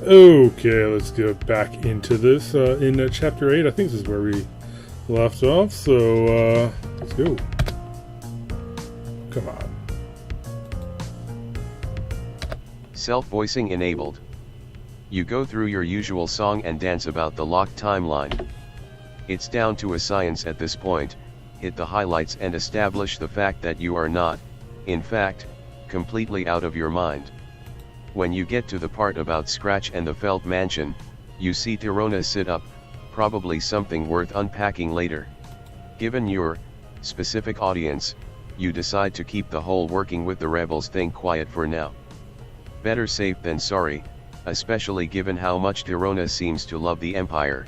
Okay, let's go back into this in Chapter 8. I think this is where we left off, so let's go. Come on. Self-voicing enabled. You go through your usual song and dance about the locked timeline. It's down to a science at this point. Hit the highlights and establish the fact that you are not, in fact, completely out of your mind. When you get to the part about Scratch and the Felt Mansion, you see Tirona sit up, probably something worth unpacking later. Given your specific audience, you decide to keep the whole working with the rebels thing quiet for now. Better safe than sorry, especially given how much Tirona seems to love the Empire.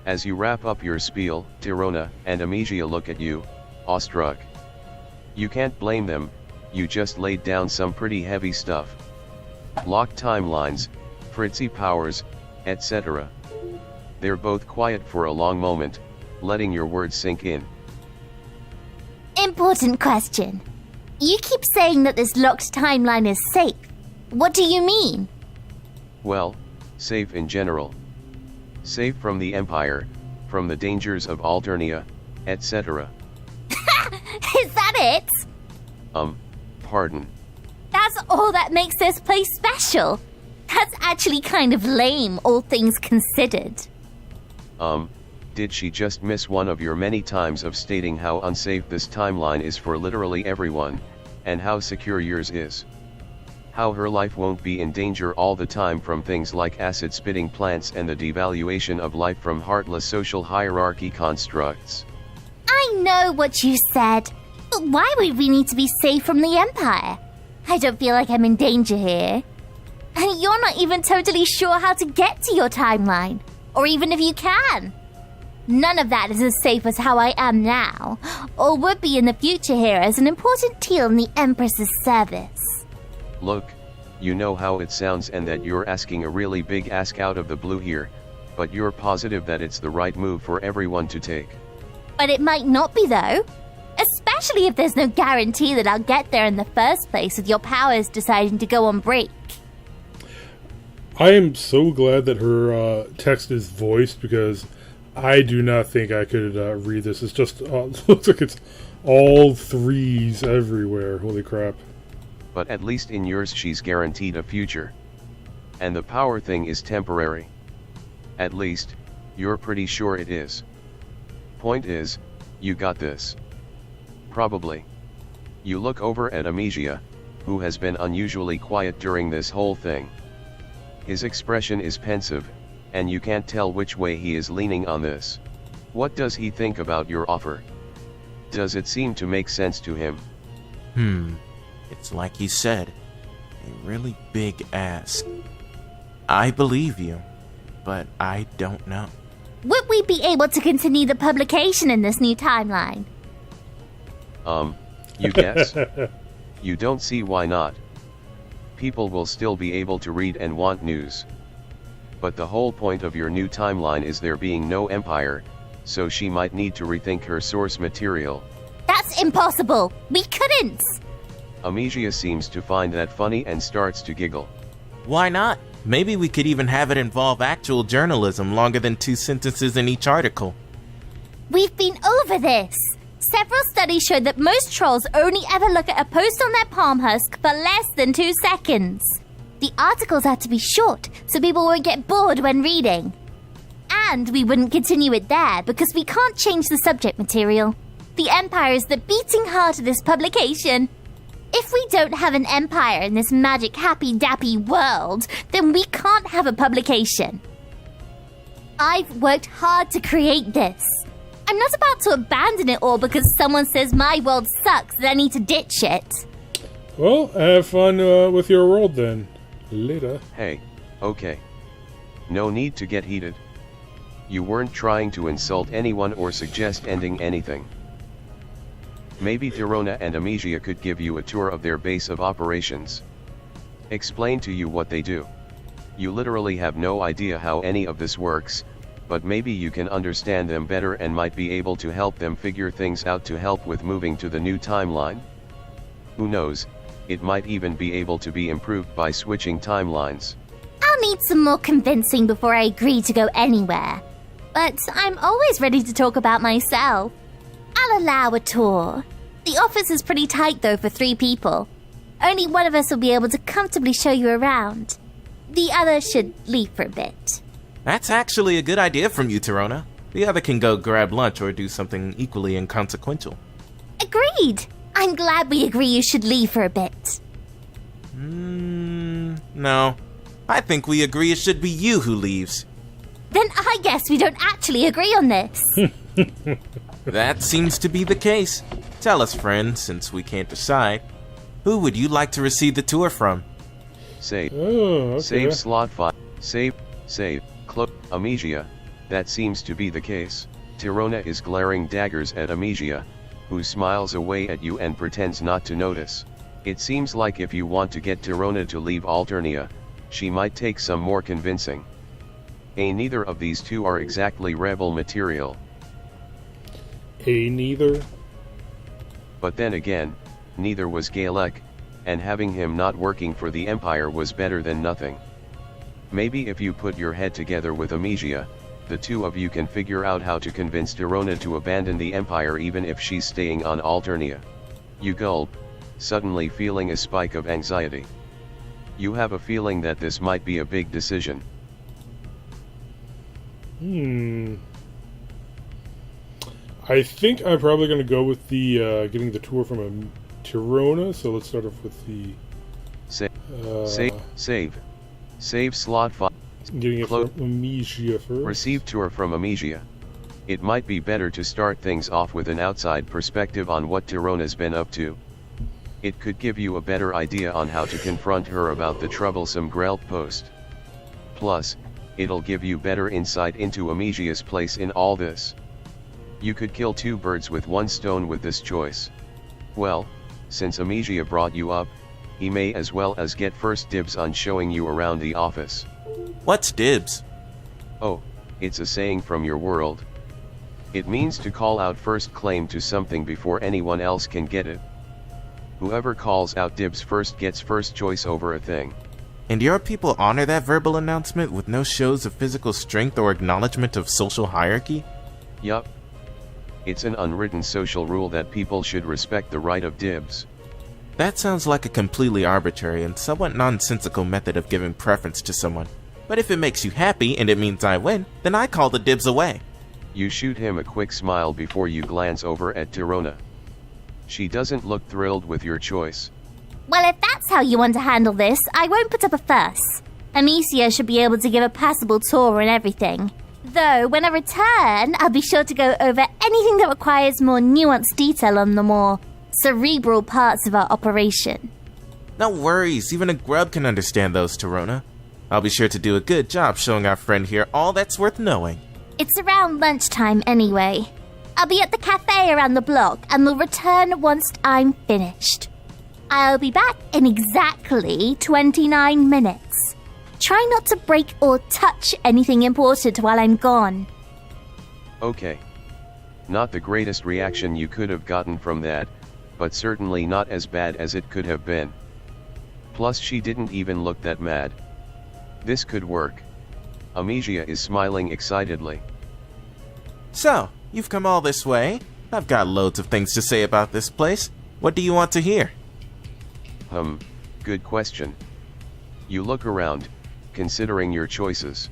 As you wrap up your spiel, Tirona and Amicia look at you, awestruck. You can't blame them, you just laid down some pretty heavy stuff. Locked timelines, Fritzy powers, etc. They're both quiet for a long moment, letting your words sink in. Important question. You keep saying that this locked timeline is safe. What do you mean? Well, safe in general. Safe from the Empire, from the dangers of Alternia, etc. Is that it? Pardon. That's all that makes this place special. That's actually kind of lame, all things considered. Did she just miss one of your many times of stating how unsafe this timeline is for literally everyone, and how secure yours is? How her life won't be in danger all the time from things like acid-spitting plants and the devaluation of life from heartless social hierarchy constructs. I know what you said, but why would we need to be safe from the Empire? I don't feel like I'm in danger here. And you're not even totally sure how to get to your timeline, or even if you can. None of that is as safe as how I am now, or would be in the future here as an important teal in the Empress's service. Look, you know how it sounds and that you're asking a really big ask out of the blue here, but you're positive that it's the right move for everyone to take. But it might not be though. Especially if there's no guarantee that I'll get there in the first place with your powers deciding to go on break. I am so glad that her text is voiced, because I do not think I could read this. It's just, looks like it's all threes everywhere. Holy crap. But at least in yours she's guaranteed a future. And the power thing is temporary. At least, you're pretty sure it is. Point is, you got this. Probably. You look over at Amicia, who has been unusually quiet during this whole thing. His expression is pensive, and you can't tell which way he is leaning on this. What does he think about your offer? Does it seem to make sense to him? It's like you said, a really big ask. I believe you, but I don't know. Would we be able to continue the publication in this new timeline? You guess? You don't see why not. People will still be able to read and want news. But the whole point of your new timeline is there being no Empire, so she might need to rethink her source material. That's impossible! We couldn't! Amicia seems to find that funny and starts to giggle. Why not? Maybe we could even have it involve actual journalism longer than 2 sentences in each article. We've been over this! Several studies show that most trolls only ever look at a post on their palm husk for less than 2 seconds. The articles have to be short, so people won't get bored when reading. And we wouldn't continue it there, because we can't change the subject material. The Empire is the beating heart of this publication. If we don't have an Empire in this magic happy-dappy world, then we can't have a publication. I've worked hard to create this. I'm not about to abandon it all because someone says my world sucks and I need to ditch it. Well, have fun with your world then. Later. Hey, okay. No need to get heated. You weren't trying to insult anyone or suggest ending anything. Maybe Tirona and Amicia could give you a tour of their base of operations. Explain to you what they do. You literally have no idea how any of this works, but maybe you can understand them better and might be able to help them figure things out to help with moving to the new timeline. Who knows, it might even be able to be improved by switching timelines. I'll I'll need some more convincing before I agree to go anywhere. But I'm always ready to talk about myself. I'll allow a tour. The office is pretty tight though for 3 people. Only one of us will be able to comfortably show you around. The other should leave for a bit. That's actually a good idea from you, Torona. The other can go grab lunch or do something equally inconsequential. Agreed! I'm glad we agree you should leave for a bit. No. I think we agree it should be you who leaves. Then I guess we don't actually agree on this. That seems to be the case. Tell us, friend, since we can't decide. Who would you like to receive the tour from? Save. Oh, okay. Save slot 5. Save. Amesia. That seems to be the case. Tirona is glaring daggers at Amesia, who smiles away at you and pretends not to notice. It seems like if you want to get Tirona to leave Alternia, she might take some more convincing. Neither of these two are exactly rebel material. Neither. But then again, neither was Galek, and having him not working for the Empire was better than nothing. Maybe if you put your head together with Amesia, the two of you can figure out how to convince Tirona to abandon the Empire even if she's staying on Alternia. You gulp, suddenly feeling a spike of anxiety. You have a feeling that this might be a big decision. I think I'm probably going to go with the getting the tour from Tirona, so let's start off with the... Save slot 5. Getting it from Amesia first. Receive tour from Amesia. It might be better to start things off with an outside perspective on what Tirona's been up to. It could give you a better idea on how to confront her about the troublesome Grelt post. Plus, it'll give you better insight into Amesia's place in all this. You could kill 2 birds with 1 stone with this choice. Well, since Amesia brought you up, he may as well as get first dibs on showing you around the office. What's dibs? Oh, it's a saying from your world. It means to call out first claim to something before anyone else can get it. Whoever calls out dibs first gets first choice over a thing. And your people honor that verbal announcement with no shows of physical strength or acknowledgement of social hierarchy? Yup. It's an unwritten social rule that people should respect the right of dibs. That sounds like a completely arbitrary and somewhat nonsensical method of giving preference to someone. But if it makes you happy and it means I win, then I call the dibs away. You shoot him a quick smile before you glance over at Tirona. She doesn't look thrilled with your choice. Well, if that's how you want to handle this, I won't put up a fuss. Amicia should be able to give a passable tour and everything. Though, when I return, I'll be sure to go over anything that requires more nuanced detail on the more cerebral parts of our operation. No worries, even a grub can understand those, Tirona. I'll be sure to do a good job showing our friend here all that's worth knowing. It's around lunchtime anyway. I'll be at the cafe around the block and will return once I'm finished. I'll be back in exactly 29 minutes. Try not to break or touch anything important while I'm gone. Okay. Not the greatest reaction you could have gotten from that, but certainly not as bad as it could have been. Plus she didn't even look that mad. This could work. Amesia is smiling excitedly. So, you've come all this way. I've got loads of things to say about this place. What do you want to hear? Good question. You look around, considering your choices.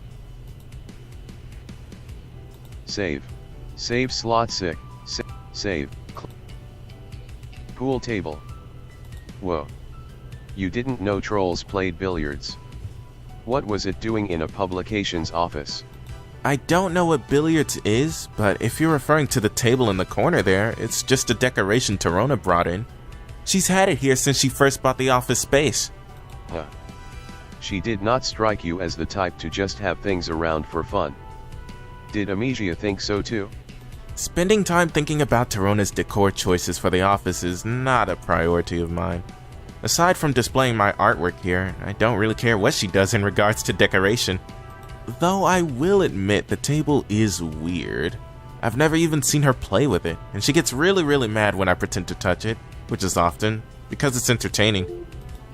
Save slot 6. Save. Pool table. Whoa. You didn't know trolls played billiards. What was it doing in a publications office? I don't know what billiards is, but if you're referring to the table in the corner there, it's just a decoration Tirona brought in. She's had it here since she first bought the office space. Huh. She did not strike you as the type to just have things around for fun. Did Amesia think so too? Spending time thinking about Tirona's decor choices for the office is not a priority of mine. Aside from displaying my artwork here, I don't really care what she does in regards to decoration. Though I will admit the table is weird. I've never even seen her play with it, and she gets really mad when I pretend to touch it, which is often, because it's entertaining.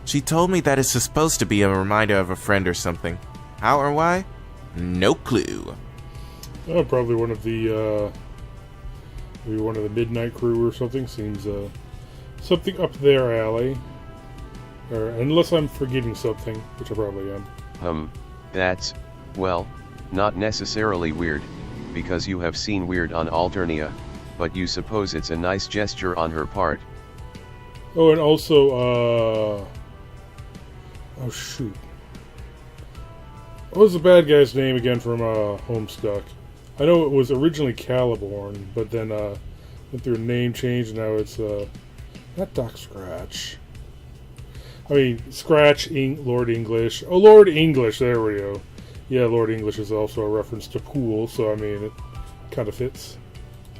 She told me that it's supposed to be a reminder of a friend or something, How or why? No clue. Probably one of the maybe one of the midnight crew or something. Seems something up their alley. Or unless I'm forgetting something, which I probably am. That's, well, not necessarily weird, because you have seen weird on Alternia, but you suppose it's a nice gesture on her part. Oh, and also, oh shoot. What was the bad guy's name again from Homestuck? I know it was originally Caliborn, but then went through a name change, and now it's not Doc Scratch. I mean, Scratch, Lord English. Oh, Lord English, there we go. Yeah, Lord English is also a reference to pool, so I mean, it kind of fits.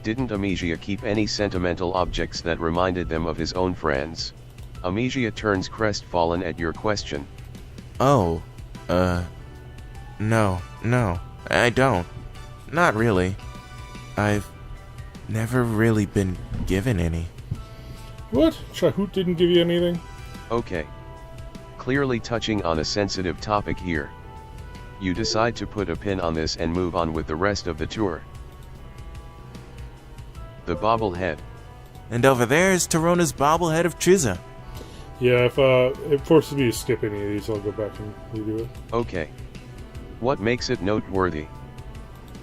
Didn't Amicia keep any sentimental objects that reminded them of his own friends? Amicia turns crestfallen at your question. Oh, no, I don't. Not really. I've never really been given any. What? Shahoot didn't give you anything? Okay. Clearly touching on a sensitive topic here. You decide to put a pin on this and move on with the rest of the tour. The bobblehead. And over there is Tarona's bobblehead of Triza. Yeah, if it forces me to skip any of these, I'll go back and redo it. Okay. What makes it noteworthy?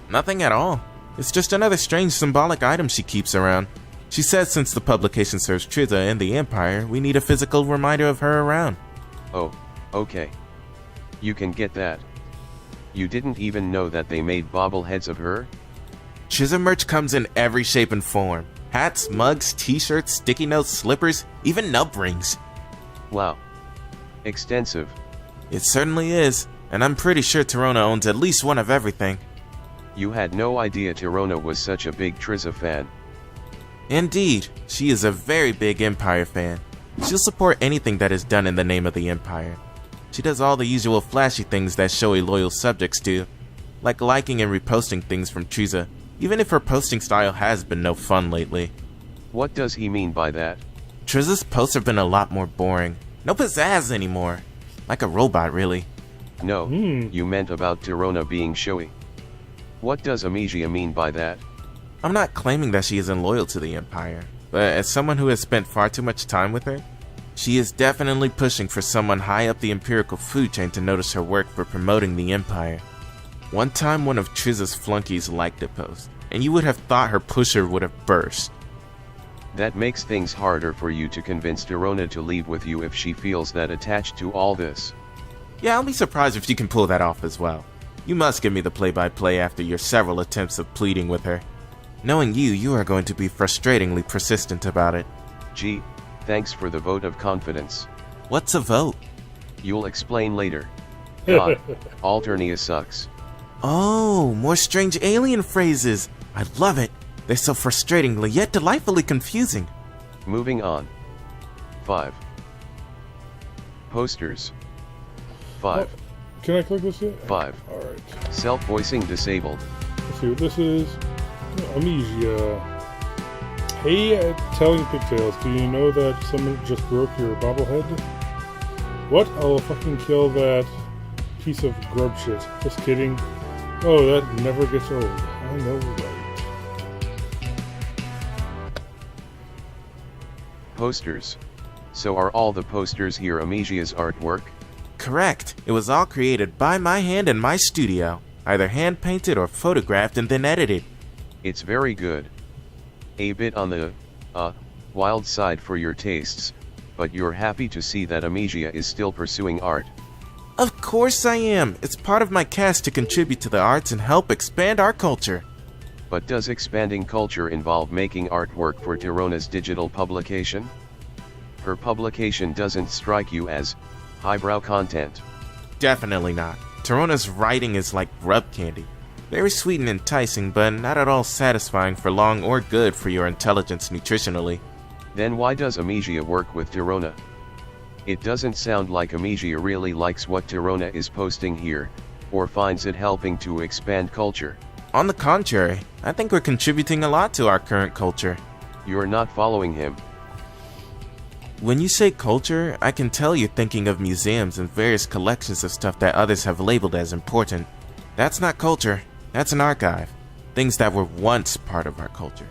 Nothing at all. It's just another strange symbolic item she keeps around. She says since the publication serves Triza and the Empire, we need a physical reminder of her around. Oh, okay. You can get that. You didn't even know that they made bobbleheads of her? Triza merch comes in every shape and form. Hats, mugs, t-shirts, sticky notes, slippers, even nub rings. Wow. Extensive. It certainly is, and I'm pretty sure Tarona owns at least one of everything. You had no idea Tarona was such a big Triza fan. Indeed, she is a very big Empire fan. She'll support anything that is done in the name of the Empire. She does all the usual flashy things that showy loyal subjects do, like liking and reposting things from Triza, even if her posting style has been no fun lately. What does he mean by that? Triza's posts have been a lot more boring. No pizzazz anymore. Like a robot, really. No, you meant about Tarona being showy. What does Amicia mean by that? I'm not claiming that she isn't loyal to the Empire, but as someone who has spent far too much time with her, she is definitely pushing for someone high up the Imperial food chain to notice her work for promoting the Empire. One time one of Triza's flunkies liked a post, and you would have thought her pusher would have burst. That makes things harder for you to convince Tarona to leave with you if she feels that attached to all this. Yeah, I'll be surprised if you can pull that off as well. You must give me the play-by-play after your several attempts of pleading with her. Knowing you, you are going to be frustratingly persistent about it. Gee, thanks for the vote of confidence. What's a vote? You'll explain later. God, Alternia sucks. Oh, more strange alien phrases. I love it. They're so frustratingly yet delightfully confusing. Moving on. 5. Posters. 5. Can I click this yet? 5. Alright. Self-voicing disabled. Let's see what this is. Amicia. Hey, Telling Pigtails, do you know that someone just broke your bobblehead? What? I'll fucking kill that piece of grub shit. Just kidding. Oh, that never gets old. I know, right? Posters. So are all the posters here Amicia's artwork? Correct. It was all created by my hand in my studio, either hand-painted or photographed and then edited. It's very good. A bit on the, wild side for your tastes, but you're happy to see that Amicia is still pursuing art. Of course I am. It's part of my cast to contribute to the arts and help expand our culture. But does expanding culture involve making artwork for Tarona's digital publication? Her publication doesn't strike you as highbrow content. Definitely not. Tarona's writing is like rub candy. Very sweet and enticing, but not at all satisfying for long or good for your intelligence nutritionally. Then why does Amicia work with Tarona? It doesn't sound like Amicia really likes what Tarona is posting here, or finds it helping to expand culture. On the contrary, I think we're contributing a lot to our current culture. You're not following him. When you say culture, I can tell you're thinking of museums and various collections of stuff that others have labeled as important. That's not culture, that's an archive. Things that were once part of our culture.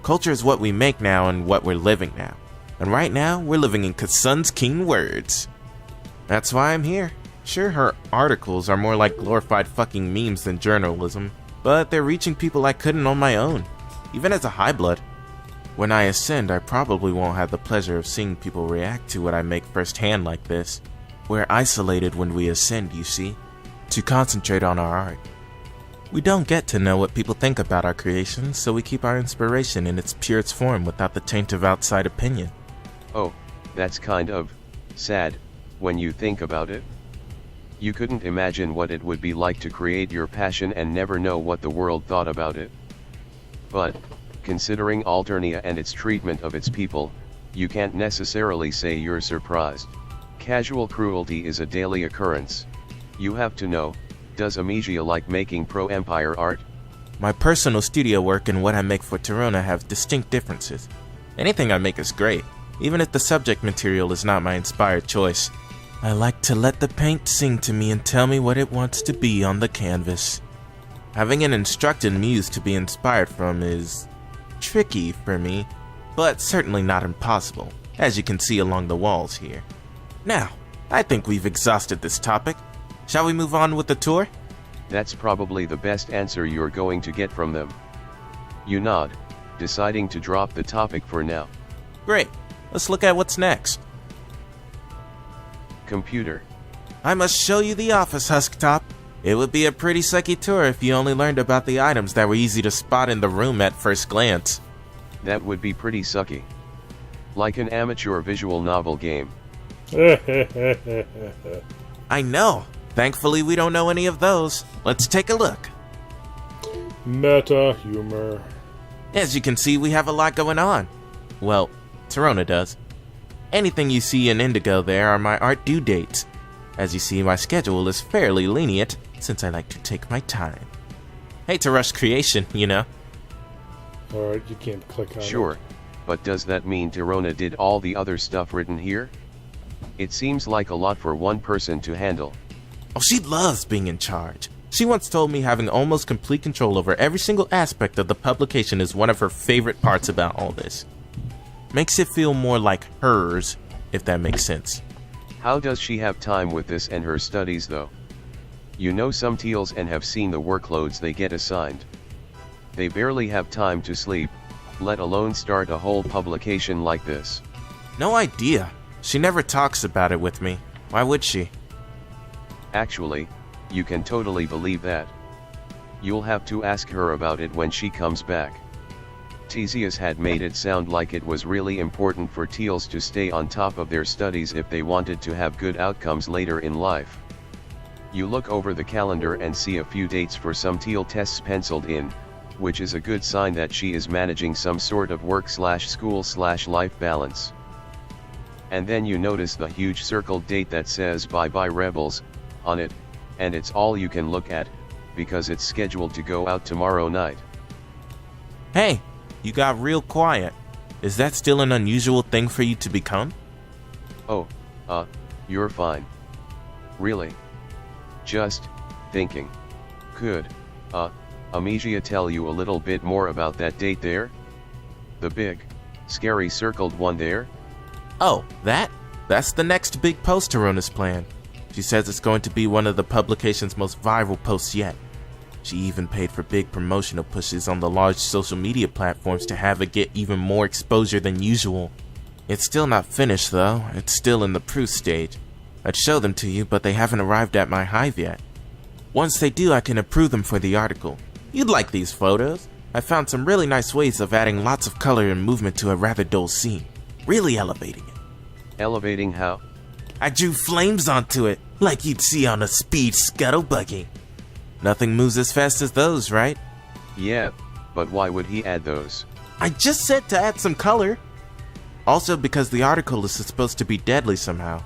Culture is what we make now and what we're living now. And right now, we're living in Kasun's keen words. That's why I'm here. Sure, her articles are more like glorified fucking memes than journalism, but they're reaching people I couldn't on my own, even as a high blood. When I ascend, I probably won't have the pleasure of seeing people react to what I make firsthand like this. We're isolated when we ascend, you see, to concentrate on our art. We don't get to know what people think about our creations, so we keep our inspiration in its purest form without the taint of outside opinion. Oh, that's kind of sad when you think about it. You couldn't imagine what it would be like to create your passion and never know what the world thought about it. But, considering Alternia and its treatment of its people, you can't necessarily say you're surprised. Casual cruelty is a daily occurrence. You have to know, does Amicia like making pro-Empire art? My personal studio work and what I make for Torona have distinct differences. Anything I make is great, even if the subject material is not my inspired choice. I like to let the paint sing to me and tell me what it wants to be on the canvas. Having an instructed muse to be inspired from is tricky for me, but certainly not impossible, as you can see along the walls here. Now, I think we've exhausted this topic. Shall we move on with the tour? That's probably the best answer you're going to get from them. You nod, deciding to drop the topic for now. Great, let's look at what's next. Computer. I must show you the office, Husktop. It would be a pretty sucky tour if you only learned about the items that were easy to spot in the room at first glance. That would be pretty sucky. Like an amateur visual novel game. I know. Thankfully, we don't know any of those. Let's take a look. Meta humor. As you can see, we have a lot going on. Well, Torona does. Anything you see in indigo there are my art due dates. As you see, my schedule is fairly lenient, since I like to take my time. Hate to rush creation, you know. Alright, you can't click on Sure, it. but does that mean Torona did all the other stuff written here? It seems like a lot for one person to handle. Oh, she loves being in charge. She once told me having almost complete control over every single aspect of the publication is one of her favorite parts about all this. Makes it feel more like hers, if that makes sense. How does she have time with this and her studies though? You know some teals and have seen the workloads they get assigned. They barely have time to sleep, let alone start a whole publication like this. No idea. She never talks about it with me. Why would she? Actually, you can totally believe that. You'll have to ask her about it when she comes back. Theseus had made it sound like it was really important for teals to stay on top of their studies if they wanted to have good outcomes later in life. You look over the calendar and see a few dates for some teal tests penciled in, which is a good sign that she is managing some sort of work/school/life balance. And then you notice the huge circled date that says "Bye Bye Rebels" on it, and it's all you can look at, because it's scheduled to go out tomorrow night. Hey, you got real quiet. Is that still an unusual thing for you to become? Oh, you're fine. Really? Just thinking. Could, Amicia tell you a little bit more about that date there? The big, scary circled one there? Oh, that's the next big post Torona's planned. She says it's going to be one of the publication's most viral posts yet. She even paid for big promotional pushes on the large social media platforms to have it get even more exposure than usual. It's still not finished though, it's still in the proof stage. I'd show them to you, but they haven't arrived at my hive yet. Once they do, I can approve them for the article. You'd like these photos. I found some really nice ways of adding lots of color and movement to a rather dull scene. Really elevating it. Elevating how? I drew flames onto it, like you'd see on a speed scuttle buggy. Nothing moves as fast as those, right? Yeah, but why would he add those? I just said to add some color. Also because the article is supposed to be deadly somehow.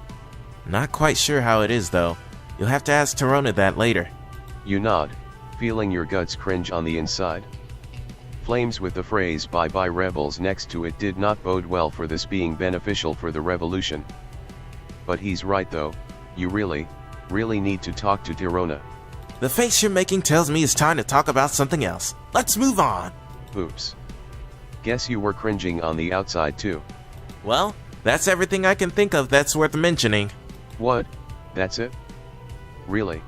Not quite sure how it is though. You'll have to ask Torona that later. You nod, feeling your guts cringe on the inside. Flames with the phrase "Bye Bye Rebels" next to it did not bode well for this being beneficial for the revolution. But he's right though, you really need to talk to Tirona. The face you're making tells me it's time to talk about something else. Let's move on. Oops. Guess you were cringing on the outside too. Well, that's everything I can think of that's worth mentioning. What? That's it? Really?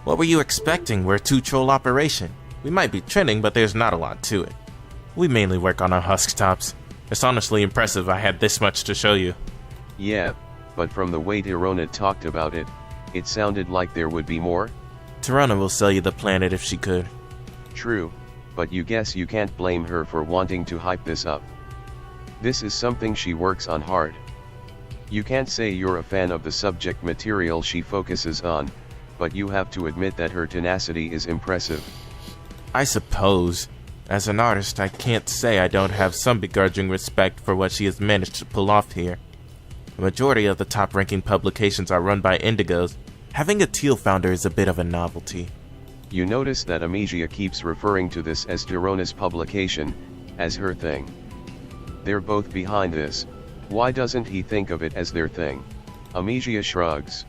What were you expecting? We're a two-troll operation. We might be trending, but there's not a lot to it. We mainly work on our husk tops. It's honestly impressive I had this much to show you. Yeah, but from the way Tirona talked about it, it sounded like there would be more. Tirona will sell you the planet if she could. True, but you guess you can't blame her for wanting to hype this up. This is something she works on hard. You can't say you're a fan of the subject material she focuses on, but you have to admit that her tenacity is impressive. I suppose. As an artist, I can't say I don't have some begrudging respect for what she has managed to pull off here. The majority of the top-ranking publications are run by indigos. Having a teal founder is a bit of a novelty. You notice that Amicia keeps referring to this as Tirona's publication, as her thing. They're both behind this. Why doesn't he think of it as their thing? Amicia shrugs.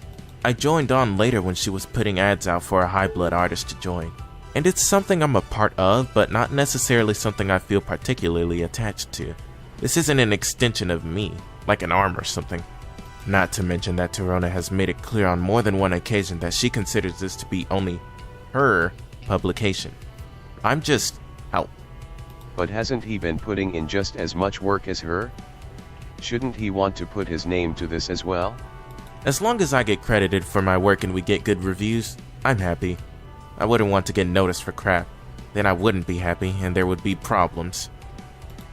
I joined on later when she was putting ads out for a high-blood artist to join. And it's something I'm a part of, but not necessarily something I feel particularly attached to. This isn't an extension of me, like an arm or something. Not to mention that Tirona has made it clear on more than one occasion that she considers this to be only her publication. I'm just out. But hasn't he been putting in just as much work as her? Shouldn't he want to put his name to this as well? As long as I get credited for my work and we get good reviews, I'm happy. I wouldn't want to get noticed for crap. Then I wouldn't be happy and there would be problems.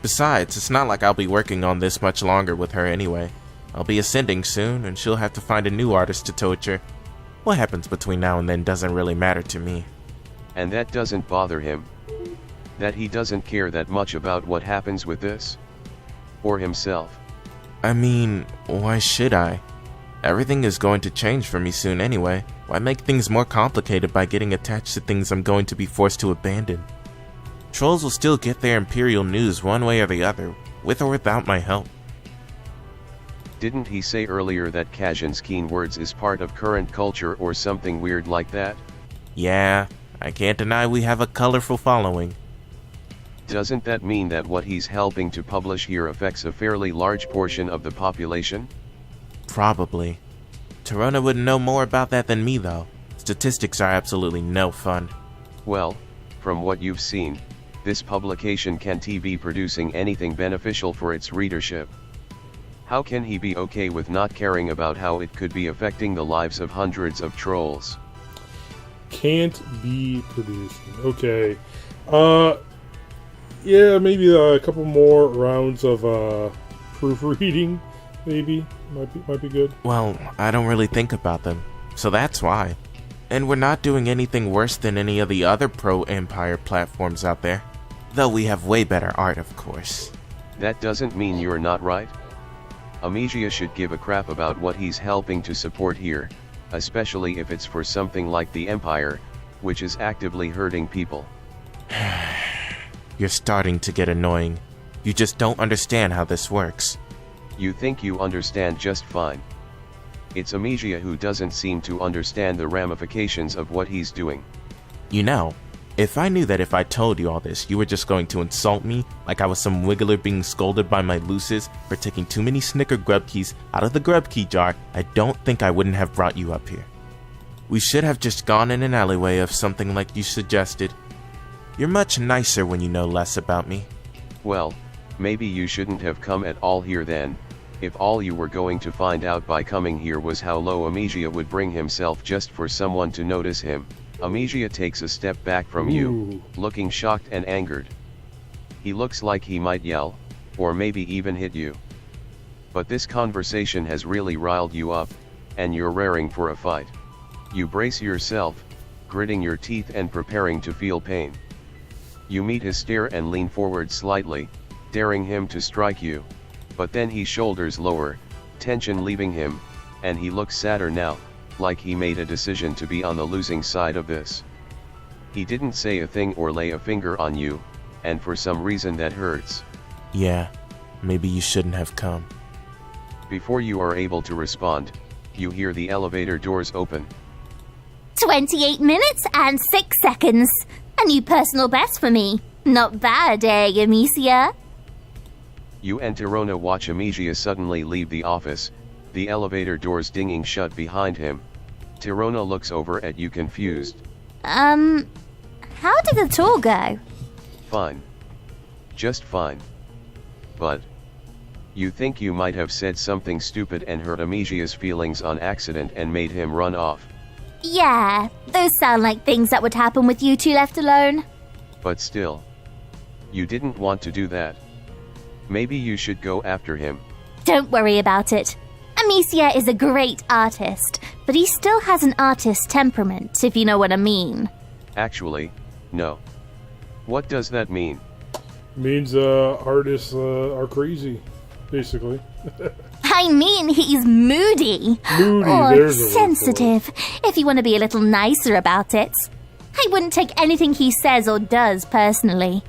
Besides, it's not like I'll be working on this much longer with her anyway. I'll be ascending soon and she'll have to find a new artist to torture. What happens between now and then doesn't really matter to me. And that doesn't bother him? That he doesn't care that much about what happens with this? Or himself? I mean, why should I? Everything is going to change for me soon anyway. Why make things more complicated by getting attached to things I'm going to be forced to abandon? Trolls will still get their Imperial news one way or the other, with or without my help. Didn't he say earlier that Kazan's keen words is part of current culture or something weird like that? Yeah, I can't deny we have a colorful following. Doesn't that mean that what he's helping to publish here affects a fairly large portion of the population? Probably. Tirona would know more about that than me though. Statistics are absolutely no fun. Well, from what you've seen, this publication can't be producing anything beneficial for its readership. How can he be okay with not caring about how it could be affecting the lives of hundreds of trolls? Can't be producing. Okay. Yeah, maybe a couple more rounds of proofreading, maybe. Might be good. Well, I don't really think about them, so that's why. And we're not doing anything worse than any of the other pro-Empire platforms out there. Though we have way better art, of course. That doesn't mean you're not right. Amicia should give a crap about what he's helping to support here, especially if it's for something like the Empire, which is actively hurting people. You're starting to get annoying. You just don't understand how this works. You think you understand just fine. It's Amicia who doesn't seem to understand the ramifications of what he's doing. You know, if I knew that if I told you all this, you were just going to insult me like I was some wiggler being scolded by my luces for taking too many Snicker grub keys out of the grub key jar, I don't think I wouldn't have brought you up here. We should have just gone in an alleyway of something like you suggested. You're much nicer when you know less about me. Well, maybe you shouldn't have come at all here then, if all you were going to find out by coming here was how low Amicia would bring himself just for someone to notice him. Amicia takes a step back from you, looking shocked and angered. He looks like he might yell, or maybe even hit you. But this conversation has really riled you up, and you're raring for a fight. You brace yourself, gritting your teeth and preparing to feel pain. You meet his stare and lean forward slightly, daring him to strike you. But then he shoulders lower, tension leaving him, and he looks sadder now, like he made a decision to be on the losing side of this. He didn't say a thing or lay a finger on you, and for some reason that hurts. Yeah, maybe you shouldn't have come. Before you are able to respond, you hear the elevator doors open. 28 minutes and 6 seconds. A new personal best for me. Not bad, eh, Amicia? You and Tirona watch Amicia suddenly leave the office, the elevator doors dinging shut behind him. Tirona looks over at you confused. How did the tour go? Fine. Just fine. But you think you might have said something stupid and hurt Amicia's feelings on accident and made him run off. Yeah, those sound like things that would happen with you two left alone. But still, you didn't want to do that. Maybe you should go after him. Don't worry about it. Amicia is a great artist, but he still has an artist's temperament, if you know what I mean. Actually, no. What does that mean? Means artists are crazy, basically. I mean, he's moody. Moody, or there's a word for it. sensitive, if you want to be a little nicer about it. I wouldn't take anything he says or does personally.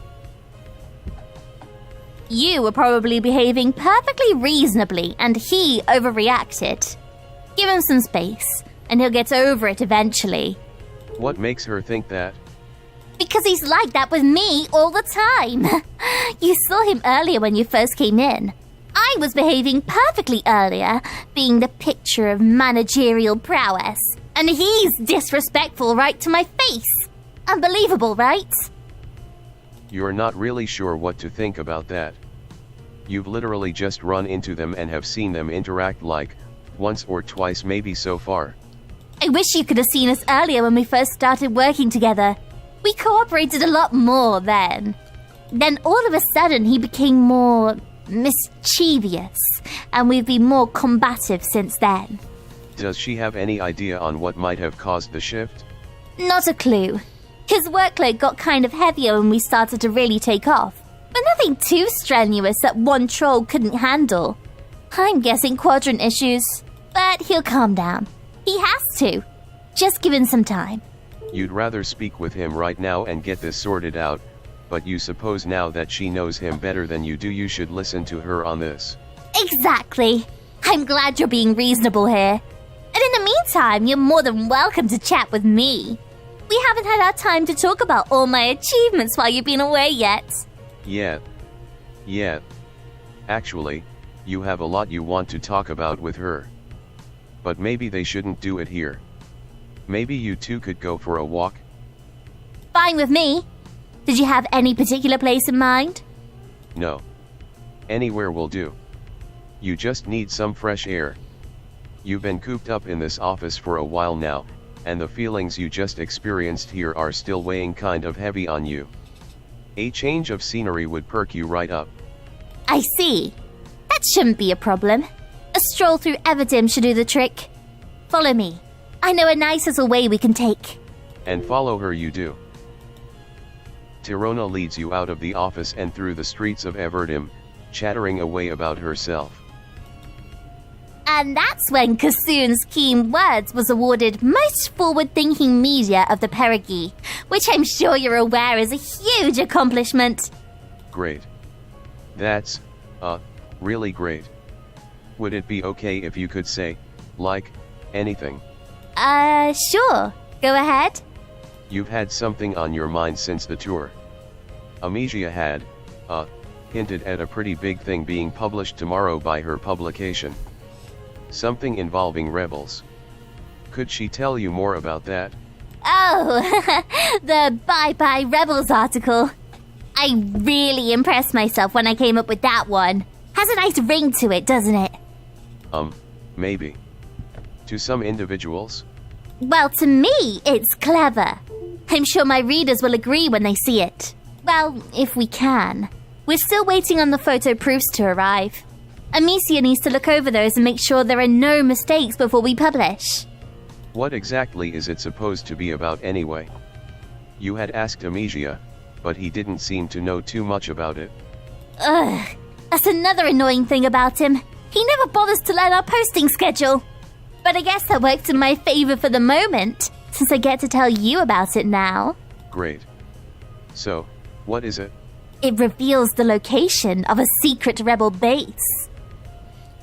You were probably behaving perfectly reasonably, and he overreacted. Give him some space, and he'll get over it eventually. What makes her think that? Because he's like that with me all the time. You saw him earlier when you first came in. I was behaving perfectly earlier, being the picture of managerial prowess. And he's disrespectful right to my face. Unbelievable, right? You're not really sure what to think about that. You've literally just run into them and have seen them interact like once or twice maybe so far. I wish you could have seen us earlier when we first started working together. We cooperated a lot more then. Then all of a sudden he became more mischievous, and we've been more combative since then. Does she have any idea on what might have caused the shift? Not a clue. His workload got kind of heavier when we started to really take off, but nothing too strenuous that one troll couldn't handle. I'm guessing quadrant issues, but he'll calm down. He has to. Just give him some time. You'd rather speak with him right now and get this sorted out, but you suppose now that she knows him better than you do, you should listen to her on this. Exactly. I'm glad you're being reasonable here. And in the meantime, you're more than welcome to chat with me. We haven't had our time to talk about all my achievements while you've been away yet. Yet. Actually, you have a lot you want to talk about with her. But maybe they shouldn't do it here. Maybe you two could go for a walk? Fine with me. Did you have any particular place in mind? No. Anywhere will do. You just need some fresh air. You've been cooped up in this office for a while now, and the feelings you just experienced here are still weighing kind of heavy on you. A change of scenery would perk you right up. I see. That shouldn't be a problem. A stroll through Everdim should do the trick. Follow me. I know a nice little way we can take. And follow her you do. Tirona leads you out of the office and through the streets of Everdim, chattering away about herself. And that's when Kasoon's Keen Words was awarded Most Forward-Thinking Media of the Perigee, which I'm sure you're aware is a huge accomplishment. Great. That's, really great. Would it be okay if you could say, like, anything? Sure. Go ahead. You've had something on your mind since the tour. Amicia had, hinted at a pretty big thing being published tomorrow by her publication. Something involving rebels. Could she tell you more about that? Oh, the Bye Bye Rebels article. I really impressed myself when I came up with that one. Has a nice ring to it, doesn't it? Maybe. To some individuals? Well, to me, it's clever. I'm sure my readers will agree when they see it. Well, if we can. We're still waiting on the photo proofs to arrive. Amicia needs to look over those and make sure there are no mistakes before we publish. What exactly is it supposed to be about anyway? You had asked Amicia, but he didn't seem to know too much about it. Ugh, that's another annoying thing about him. He never bothers to learn our posting schedule. But I guess that works in my favor for the moment, since I get to tell you about it now. Great. So, what is it? It reveals the location of a secret rebel base.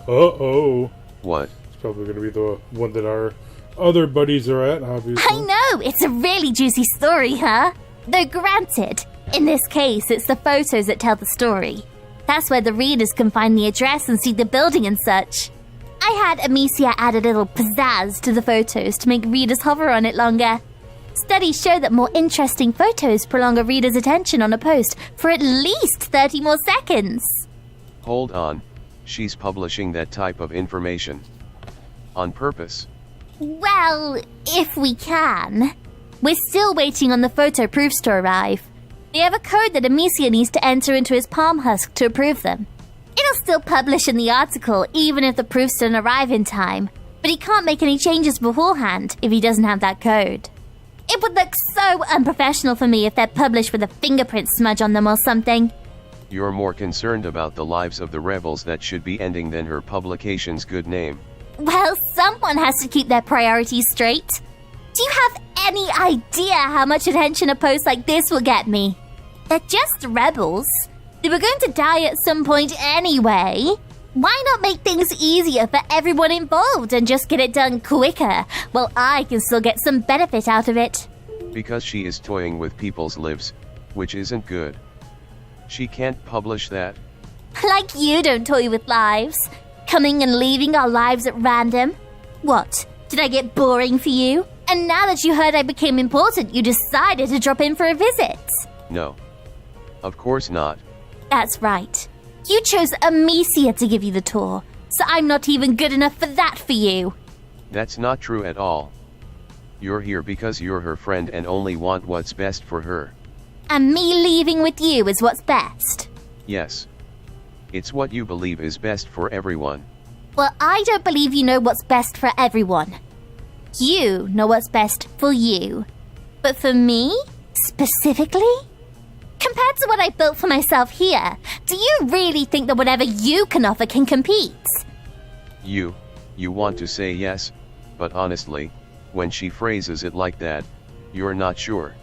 Uh-oh. What? It's probably going to be the one that our other buddies are at, obviously. I know! It's a really juicy story, huh? Though granted, in this case, it's the photos that tell the story. That's where the readers can find the address and see the building and such. I had Amicia add a little pizzazz to the photos to make readers hover on it longer. Studies show that more interesting photos prolong a reader's attention on a post for at least 30 more seconds. Hold on, she's publishing that type of information. On purpose. Well, if we can. We're still waiting on the photo proofs to arrive. They have a code that Amicia needs to enter into his palm husk to approve them. It'll still publish in the article even if the proofs don't arrive in time, but he can't make any changes beforehand if he doesn't have that code. It would look so unprofessional for me if they're published with a fingerprint smudge on them or something. You're more concerned about the lives of the rebels that should be ending than her publication's good name. Well, someone has to keep their priorities straight. Do you have any idea how much attention a post like this will get me? They're just rebels. They were going to die at some point anyway. Why not make things easier for everyone involved and just get it done quicker, while I can still get some benefit out of it? Because she is toying with people's lives, which isn't good. She can't publish that. Like you don't toy with lives. Coming and leaving our lives at random. What? Did I get boring for you? And now that you heard I became important, you decided to drop in for a visit. No. Of course not. That's right. You chose Amicia to give you the tour, so I'm not even good enough for that for you. That's not true at all. You're here because you're her friend and only want what's best for her. And me leaving with you is what's best. Yes. It's what you believe is best for everyone. Well, I don't believe you know what's best for everyone. You know what's best for you. But for me, specifically? Compared to what I built for myself here, do you really think that whatever you can offer can compete? You want to say yes, but honestly, when she phrases it like that, you're not sure.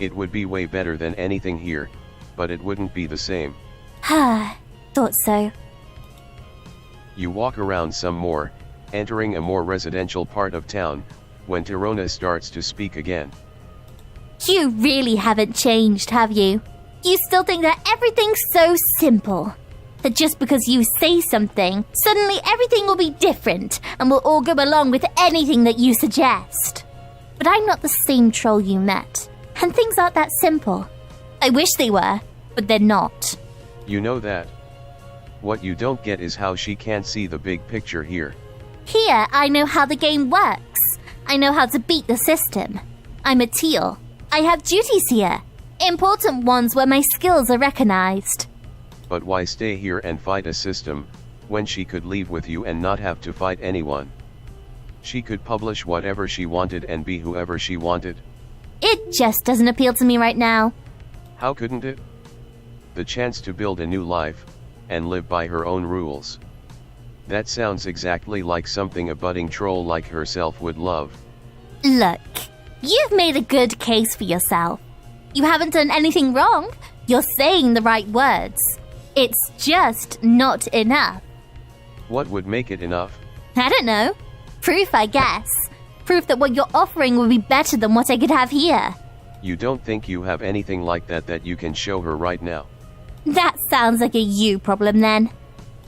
It would be way better than anything here, but it wouldn't be the same. Thought so. You walk around some more, entering a more residential part of town, when Tirona starts to speak again. You really haven't changed, have you? You still think that everything's so simple. That just because you say something, suddenly everything will be different and we'll all go along with anything that you suggest. But I'm not the same troll you met, and things aren't that simple. I wish they were, but they're not. You know that. What you don't get is how she can't see the big picture here. Here, I know how the game works. I know how to beat the system. I'm a teal. I have duties here. Important ones where my skills are recognized. But why stay here and fight a system, when she could leave with you and not have to fight anyone? She could publish whatever she wanted and be whoever she wanted. It just doesn't appeal to me right now. How couldn't it? The chance to build a new life, and live by her own rules. That sounds exactly like something a budding troll like herself would love. Look, you've made a good case for yourself. You haven't done anything wrong. You're saying the right words. It's just not enough. What would make it enough? I don't know. Proof, I guess. Proof that what you're offering would be better than what I could have here. You don't think you have anything like that you can show her right now? That sounds like a you problem then.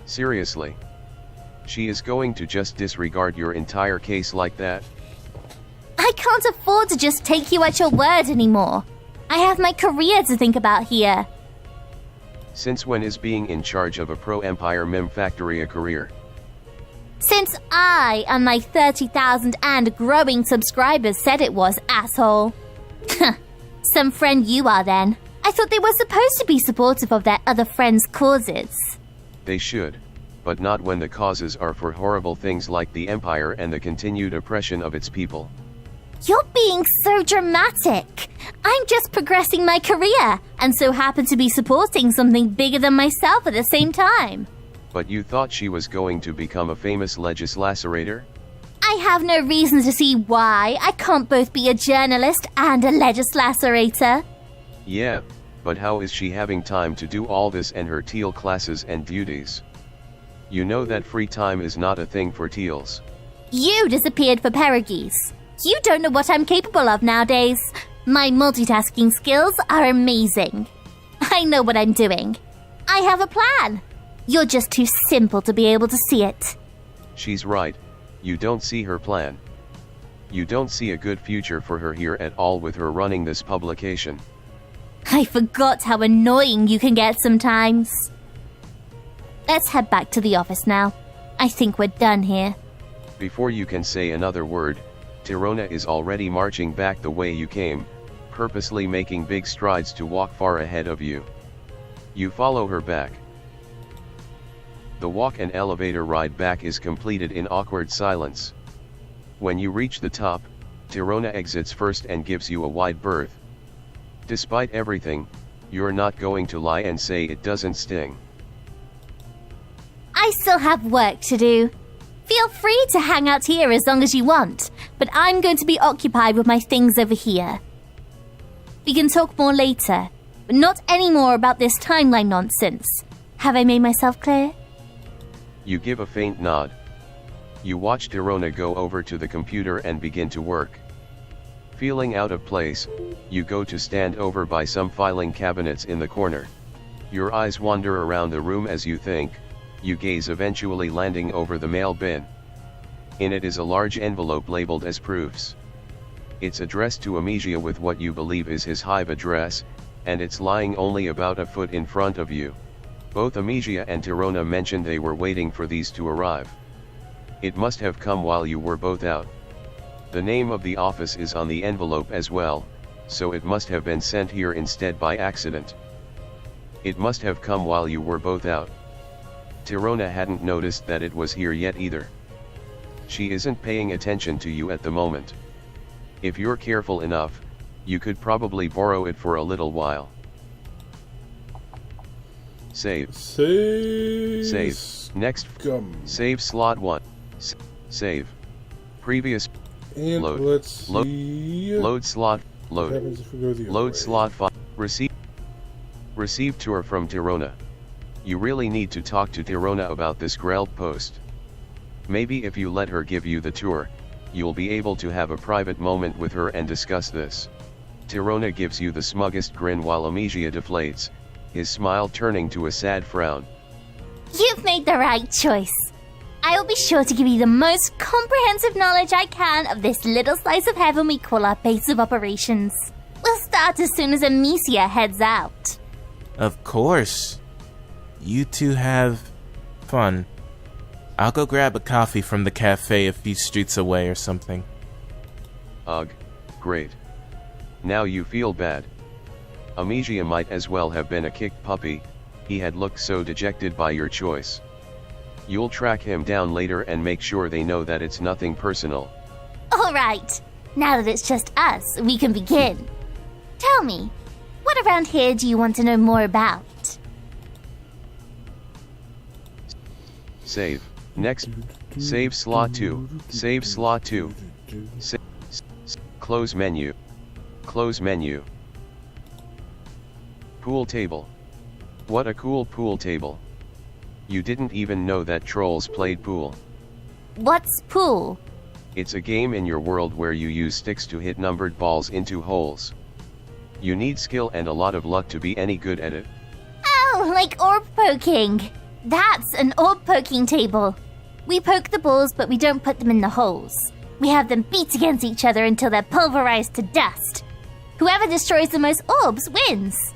Seriously. She is going to just disregard your entire case like that? I can't afford to just take you at your word anymore. I have my career to think about here. Since when is being in charge of a pro-Empire mem factory a career? Since I and my 30,000 and growing subscribers said it was, asshole. Some friend you are then. I thought they were supposed to be supportive of their other friends' causes. They should, but not when the causes are for horrible things like the Empire and the continued oppression of its people. You're being so dramatic. I'm just progressing my career, and so happen to be supporting something bigger than myself at the same time. But you thought she was going to become a famous legislator? I have no reason to see why I can't both be a journalist and a legislator. Yeah, But how is she having time to do all this and her teal classes and duties? You know that free time is not a thing for teals. You disappeared for Perigese. You don't know what I'm capable of nowadays. My multitasking skills are amazing. I know what I'm doing. I have a plan. You're just too simple to be able to see it. She's right, you don't see her plan. You don't see a good future for her here at all with her running this publication. I forgot how annoying you can get sometimes. Let's head back to the office now. I think we're done here. Before you can say another word, Tirona is already marching back the way you came, purposely making big strides to walk far ahead of you. You follow her back. The walk and elevator ride back is completed in awkward silence. When you reach the top, Tirona exits first and gives you a wide berth. Despite everything, you're not going to lie and say it doesn't sting. I still have work to do. Feel free to hang out here as long as you want, but I'm going to be occupied with my things over here. We can talk more later, but not any more about this timeline nonsense. Have I made myself clear? You give a faint nod. You watch Tirona go over to the computer and begin to work. Feeling out of place, you go to stand over by some filing cabinets in the corner. Your eyes wander around the room as you think, you gaze eventually landing over the mail bin. In it is a large envelope labeled as proofs. It's addressed to Amicia with what you believe is his Hive address, and it's lying only about a foot in front of you. Both Amicia and Tirona mentioned they were waiting for these to arrive. It must have come while you were both out. The name of the office is on the envelope as well, so it must have been sent here instead by accident. It must have come while you were both out. Tirona hadn't noticed that it was here yet either. She isn't paying attention to you at the moment. If you're careful enough, you could probably borrow it for a little while. Save. Save. Next. Gum. Save slot 1. Save. Previous. And Load. let's see. Load slot. What Load. happens if we go the other Load way? slot 5. Receive tour from Tirona. You really need to talk to Tirona about this Grelp post. Maybe if you let her give you the tour, you'll be able to have a private moment with her and discuss this. Tirona gives you the smuggest grin while Amicia deflates, his smile turning to a sad frown. You've made the right choice. I'll be sure to give you the most comprehensive knowledge I can of this little slice of heaven we call our base of operations. We'll start as soon as Amicia heads out. Of course. You two have fun. I'll go grab a coffee from the cafe a few streets away or something. Ugh, great. Now you feel bad. Amicia might as well have been a kicked puppy, he had looked so dejected by your choice. You'll track him down later and make sure they know that it's nothing personal. All right. Now that it's just us, we can begin. Tell me, what around here do you want to know more about? Save. Next. Save slot 2. Save slot 2. Close menu. Close menu. Pool table. What a cool pool table. You didn't even know that trolls played pool. What's pool? It's a game in your world where you use sticks to hit numbered balls into holes. You need skill and a lot of luck to be any good at it. Oh, like orb poking. That's an orb poking table. We poke the balls, but we don't put them in the holes. We have them beat against each other until they're pulverized to dust. Whoever destroys the most orbs wins.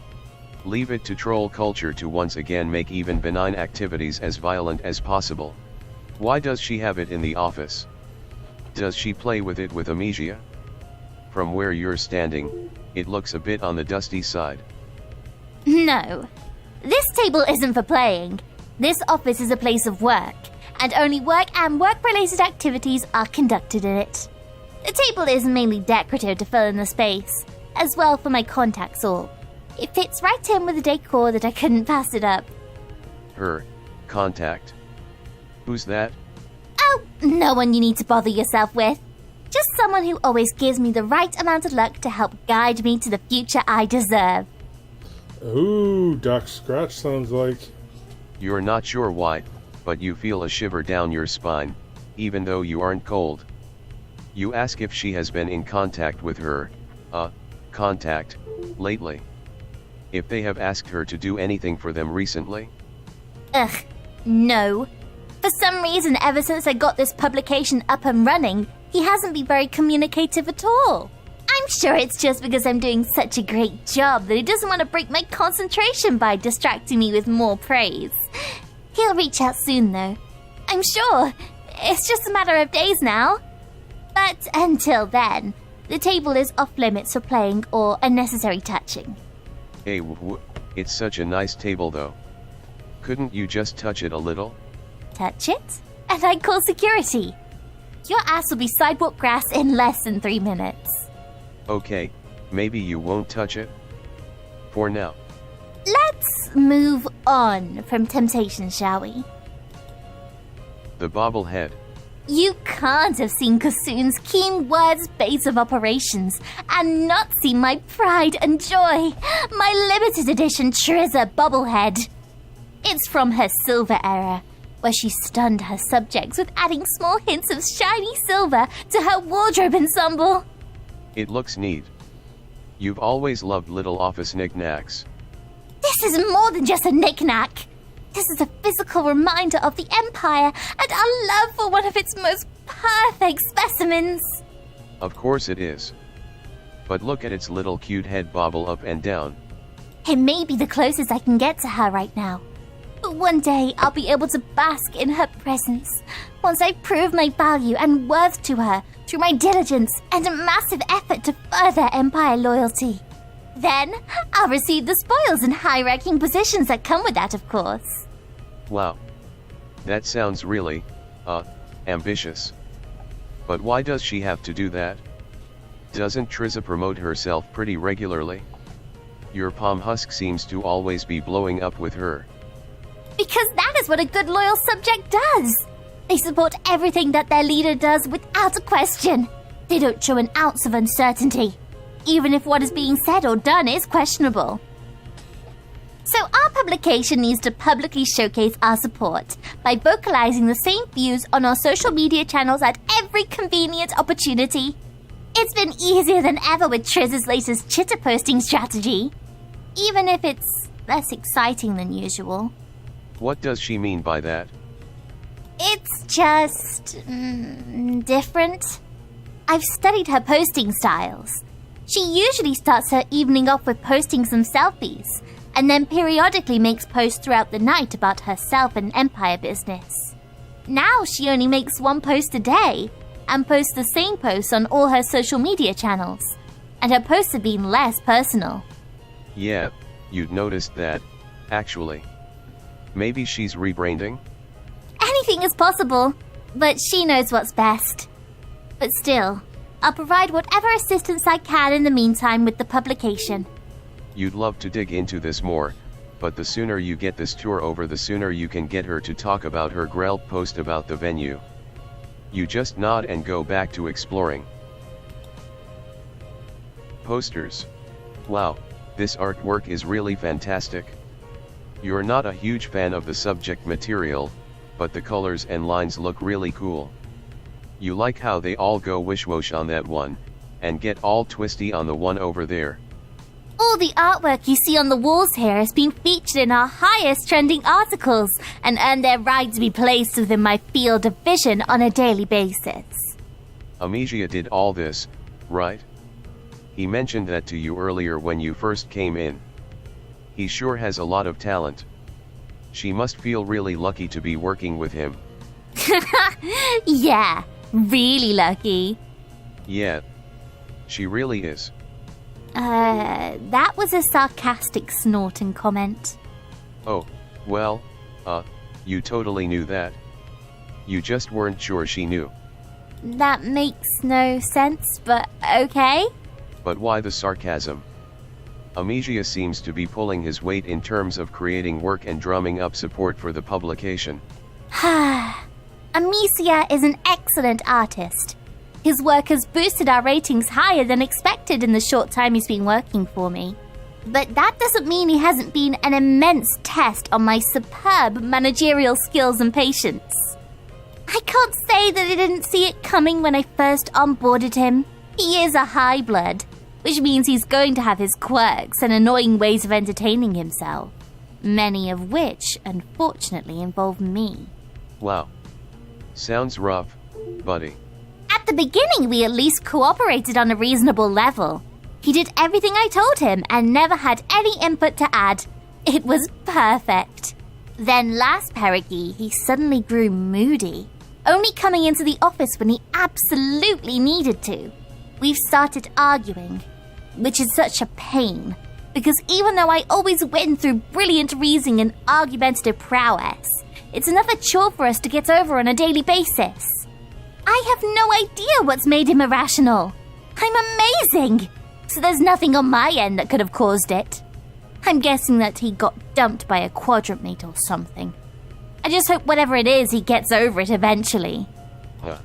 Leave it to troll culture to once again make even benign activities as violent as possible. Why does she have it in the office? Does she play with it with Amicia? From where you're standing, it looks a bit on the dusty side. No. This table isn't for playing. This office is a place of work, and only work and work-related activities are conducted in it. The table is mainly decorative to fill in the space, as well for my contacts orb. It fits right in with the decor that I couldn't pass it up. Her contact. Who's that? Oh, no one you need to bother yourself with. Just someone who always gives me the right amount of luck to help guide me to the future I deserve. Ooh, Doc Scratch sounds like. You're not sure why, but you feel a shiver down your spine, even though you aren't cold. You ask if she has been in contact with her, contact, lately. If they have asked her to do anything for them recently. Ugh, no. For some reason, ever since I got this publication up and running, he hasn't been very communicative at all. I'm sure it's just because I'm doing such a great job that he doesn't want to break my concentration by distracting me with more praise. He'll reach out soon, though. I'm sure. It's just a matter of days now. But until then, the table is off limits for playing or unnecessary touching. Hey, it's such a nice table though. Couldn't you just touch it a little? Touch it? And I call security. Your ass will be sidewalk grass in less than 3 minutes. Okay, maybe you won't touch it? For now. Let's move on from temptation, shall we? The bobblehead. You can't have seen Kasoon's keen words base of operations and not seen my pride and joy, my limited edition Trizza bobblehead. It's from her silver era, where she stunned her subjects with adding small hints of shiny silver to her wardrobe ensemble. It looks neat. You've always loved little office knickknacks. This is more than just a knick-knack. This is a physical reminder of the Empire and our love for one of its most perfect specimens. Of course it is. But look at its little cute head bobble up and down. It may be the closest I can get to her right now. But one day I'll be able to bask in her presence, once I prove my value and worth to her through my diligence and a massive effort to further Empire loyalty. Then, I'll receive the spoils and high-ranking positions that come with that, of course. Wow. That sounds really, ambitious. But why does she have to do that? Doesn't Trizza promote herself pretty regularly? Your palm husk seems to always be blowing up with her. Because that is what a good loyal subject does. They support everything that their leader does without a question. They don't show an ounce of uncertainty, even if what is being said or done is questionable. So our publication needs to publicly showcase our support by vocalizing the same views on our social media channels at every convenient opportunity. It's been easier than ever with Triz's latest chitter posting strategy, even if it's less exciting than usual. What does she mean by that? It's just different. I've studied her posting styles. She usually starts her evening off with posting some selfies, and then periodically makes posts throughout the night about herself and Empire business. Now she only makes one post a day, and posts the same posts on all her social media channels, and her posts have been less personal. Yeah, you'd noticed that, actually. Maybe she's rebranding? Anything is possible, but she knows what's best. But still, I'll provide whatever assistance I can in the meantime with the publication. You'd love to dig into this more, but the sooner you get this tour over, the sooner you can get her to talk about her Grelp post about the venue. You just nod and go back to exploring. Posters. Wow, this artwork is really fantastic. You're not a huge fan of the subject material, but the colors and lines look really cool. You like how they all go wish-wosh on that one, and get all twisty on the one over there. All the artwork you see on the walls here has been featured in our highest trending articles and earned their right to be placed within my field of vision on a daily basis. Amicia did all this, right? He mentioned that to you earlier when you first came in. He sure has a lot of talent. She must feel really lucky to be working with him. Yeah, really lucky. Yeah, she really is. That was a sarcastic snort and comment. Oh, well, you totally knew that. You just weren't sure she knew. That makes no sense, but okay. But why the sarcasm? Amicia seems to be pulling his weight in terms of creating work and drumming up support for the publication. Amicia is an excellent artist. His work has boosted our ratings higher than expected in the short time he's been working for me. But that doesn't mean he hasn't been an immense test on my superb managerial skills and patience. I can't say that I didn't see it coming when I first onboarded him. He is a high blood, which means he's going to have his quirks and annoying ways of entertaining himself, many of which, unfortunately, involve me. Wow. Sounds rough, buddy. At the beginning, we at least cooperated on a reasonable level. He did everything I told him and never had any input to add. It was perfect. Then last Perigee, he suddenly grew moody, only coming into the office when he absolutely needed to. We've started arguing, which is such a pain, because even though I always win through brilliant reasoning and argumentative prowess, it's another chore for us to get over on a daily basis. I have no idea what's made him irrational. I'm amazing! So there's nothing on my end that could have caused it. I'm guessing that he got dumped by a quadrant mate or something. I just hope whatever it is, he gets over it eventually. Huh.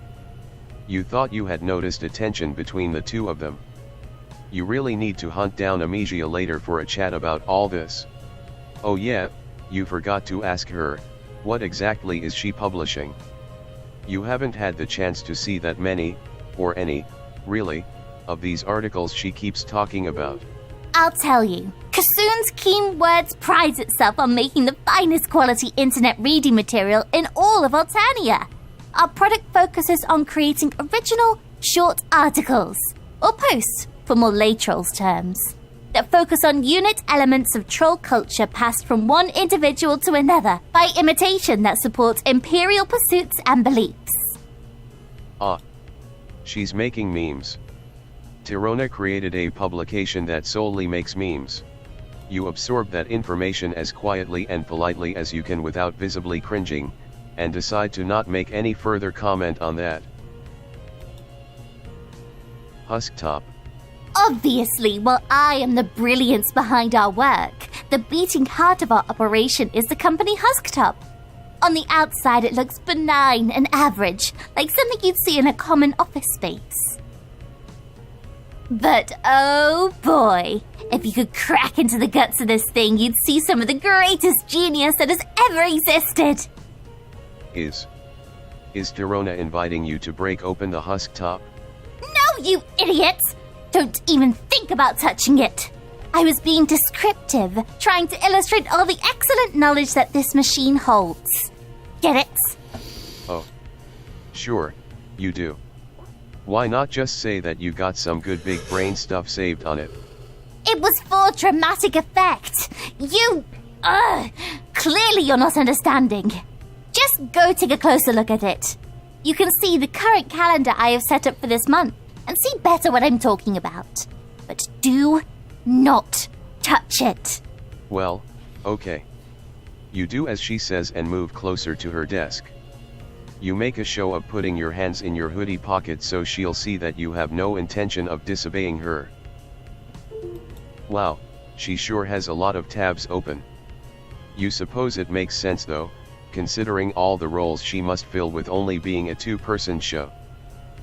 You thought you had noticed a tension between the two of them. You really need to hunt down Amesia later for a chat about all this. Oh yeah, you forgot to ask her, what exactly is she publishing? You haven't had the chance to see that many, or any, really, of these articles she keeps talking about. I'll tell you, Kassoon's Keen Words prides itself on making the finest quality internet reading material in all of Altania. Our product focuses on creating original, short articles, or posts, for more lay trolls terms, that focus on unit elements of troll culture passed from one individual to another by imitation that supports imperial pursuits and beliefs. Ah. She's making memes. Tirona created a publication that solely makes memes. You absorb that information as quietly and politely as you can without visibly cringing, and decide to not make any further comment on that. Husktop. Obviously, while I am the brilliance behind our work, the beating heart of our operation is the company Husktop. On the outside, it looks benign and average, like something you'd see in a common office space. But oh boy, if you could crack into the guts of this thing, you'd see some of the greatest genius that has ever existed. Is Tirona inviting you to break open the Husktop? No, you idiot! Don't even think about touching it. I was being descriptive, trying to illustrate all the excellent knowledge that this machine holds. Get it? Oh. Sure, you do. Why not just say that you got some good big brain stuff saved on it? It was for dramatic effect. Clearly you're not understanding. Just go take a closer look at it. You can see the current calendar I have set up for this month and see better what I'm talking about. But do not touch it. Well, okay. You do as she says and move closer to her desk. You make a show of putting your hands in your hoodie pocket so she'll see that you have no intention of disobeying her. Wow, she sure has a lot of tabs open. You suppose it makes sense though, considering all the roles she must fill with only being a two-person show.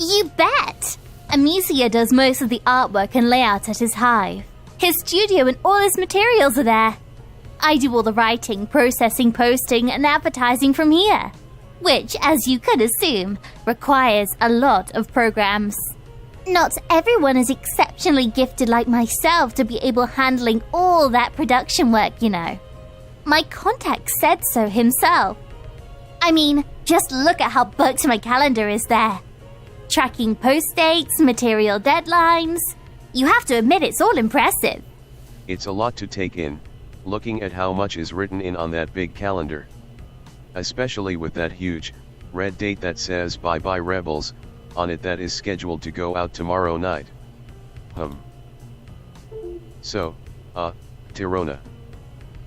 You bet! Amesia does most of the artwork and layout at his hive. His studio and all his materials are there. I do all the writing, processing, posting, and advertising from here, which, as you could assume, requires a lot of programs. Not everyone is exceptionally gifted like myself to be able handling all that production work, you know. My contact said so himself. I mean, just look at how booked my calendar is there. Tracking post dates, material deadlines. You have to admit it's all impressive. It's a lot to take in, looking at how much is written in on that big calendar. Especially with that huge, red date that says "Bye Bye Rebels" on it that is scheduled to go out tomorrow night. So, Tirona.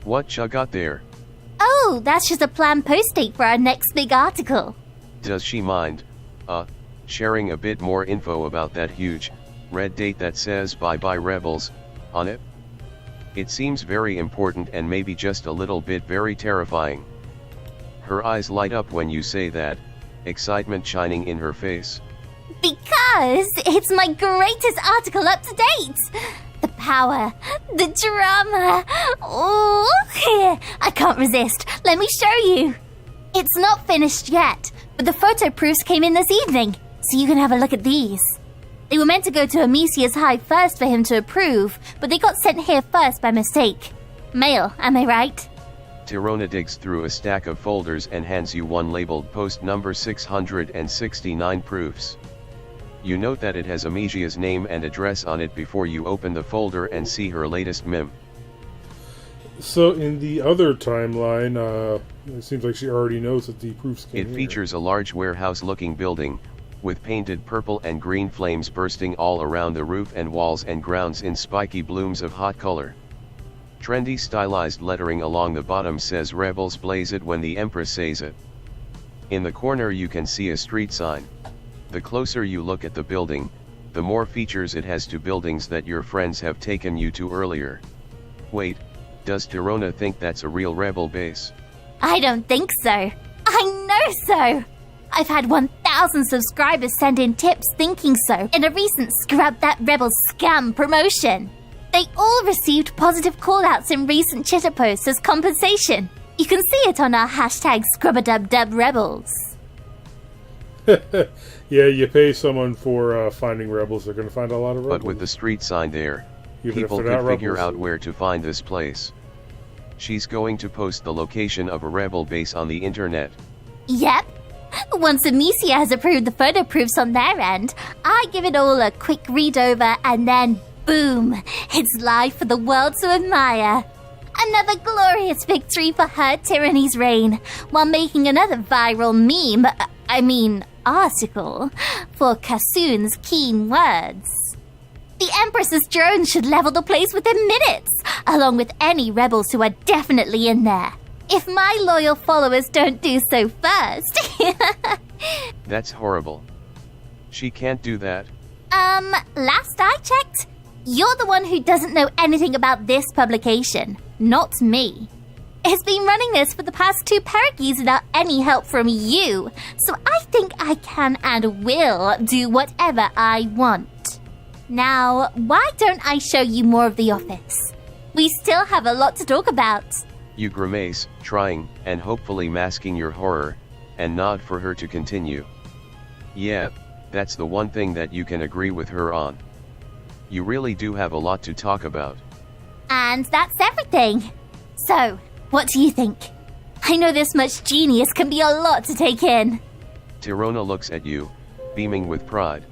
What ya got there? Oh, that's just a planned post date for our next big article. Does she mind, sharing a bit more info about that huge, red date that says "Bye Bye Rebels" on it? It seems very important and maybe just a little bit very terrifying. Her eyes light up when you say that, excitement shining in her face. Because it's my greatest article up to date! The power, the drama. Oh, I can't resist. Let me show you. It's not finished yet, but the photo proofs came in this evening, so you can have a look at these. They were meant to go to Amicia's hive first for him to approve, but they got sent here first by mistake. Mail, am I right? Tirona digs through a stack of folders and hands you one labeled post number 669 proofs. You note that it has Amicia's name and address on it before you open the folder and see her latest meme. So in the other timeline, it seems like she already knows that the proofs came It here. features a large warehouse-looking building, with painted purple and green flames bursting all around the roof and walls and grounds in spiky blooms of hot color. Trendy stylized lettering along the bottom says "Rebels blaze it when the Empress says it." In the corner you can see a street sign. The closer you look at the building, the more features it has to buildings that your friends have taken you to earlier. Wait, does Tirona think that's a real rebel base? I don't think so. I know so. I've had 1,000 subscribers send in tips thinking so in a recent Scrub That Rebel Scam promotion. They all received positive callouts in recent Chitter posts as compensation. You can see it on our hashtag ScrubADubDubRebels. Yeah, you pay someone for finding rebels, they're going to find a lot of rebels. But with the street sign there, Even if people they're could not figure rebels. out where to find this place. She's going to post the location of a rebel base on the internet. Yep. Once Amicia has approved the photo proofs on their end, I give it all a quick read over and then boom, it's live for the world to admire. Another glorious victory for her tyranny's reign, while making another viral article, for Kassoon's keen words. The Empress's drones should level the place within minutes, along with any rebels who are definitely in there. If my loyal followers don't do so first. That's horrible. She can't do that. Last I checked, you're the one who doesn't know anything about this publication, not me. It's been running this for the past 2 Parakeets without any help from you, so I think I can and will do whatever I want. Now, why don't I show you more of the office? We still have a lot to talk about. You grimace, trying, and hopefully masking your horror, and nod for her to continue. Yeah, that's the one thing that you can agree with her on. You really do have a lot to talk about. And that's everything. So, what do you think? I know this much genius can be a lot to take in. Tirona looks at you, beaming with pride.